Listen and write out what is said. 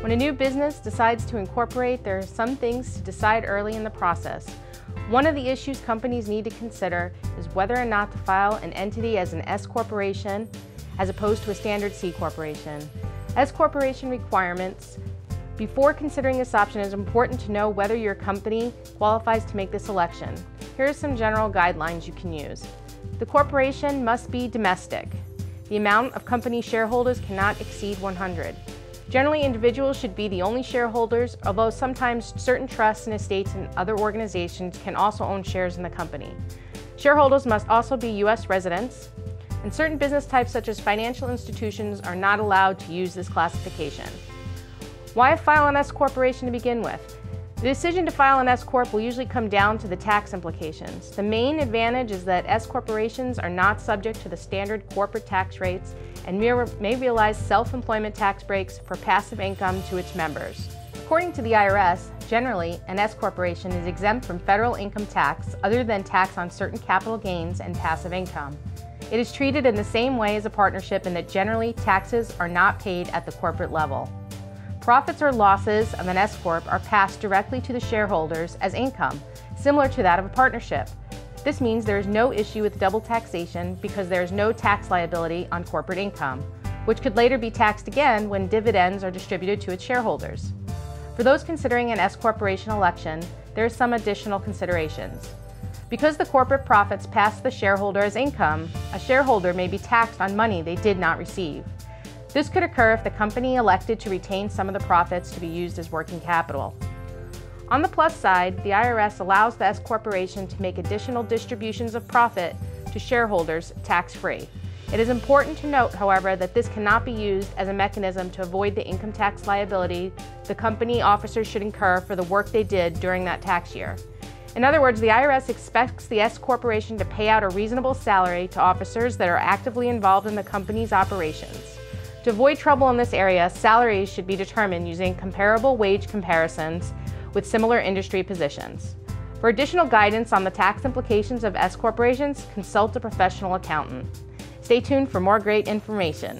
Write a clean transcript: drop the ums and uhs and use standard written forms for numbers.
When a new business decides to incorporate, there are some things to decide early in the process. One of the issues companies need to consider is whether or not to file an entity as an S corporation as opposed to a standard C corporation. S corporation requirements. Before considering this option, it is important to know whether your company qualifies to make this election. Here are some general guidelines you can use. The corporation must be domestic. The amount of company shareholders cannot exceed 100. Generally, individuals should be the only shareholders, although sometimes certain trusts and estates and other organizations can also own shares in the company. Shareholders must also be U.S. residents, and certain business types such as financial institutions are not allowed to use this classification. Why file an S corporation to begin with? The decision to file an S corp will usually come down to the tax implications. The main advantage is that S corporations are not subject to the standard corporate tax rates and may realize self-employment tax breaks for passive income to its members. According to the IRS, generally, an S corporation is exempt from federal income tax other than tax on certain capital gains and passive income. It is treated in the same way as a partnership in that generally taxes are not paid at the corporate level. Profits or losses of an S corp are passed directly to the shareholders as income, similar to that of a partnership. This means there is no issue with double taxation because there is no tax liability on corporate income, which could later be taxed again when dividends are distributed to its shareholders. For those considering an S corporation election, there are some additional considerations. Because the corporate profits pass the shareholder as income, a shareholder may be taxed on money they did not receive. This could occur if the company elected to retain some of the profits to be used as working capital. On the plus side, the IRS allows the S corporation to make additional distributions of profit to shareholders tax-free. It is important to note, however, that this cannot be used as a mechanism to avoid the income tax liability the company officers should incur for the work they did during that tax year. In other words, the IRS expects the S corporation to pay out a reasonable salary to officers that are actively involved in the company's operations. To avoid trouble in this area, salaries should be determined using comparable wage comparisons with similar industry positions. For additional guidance on the tax implications of S corporations, consult a professional accountant. Stay tuned for more great information.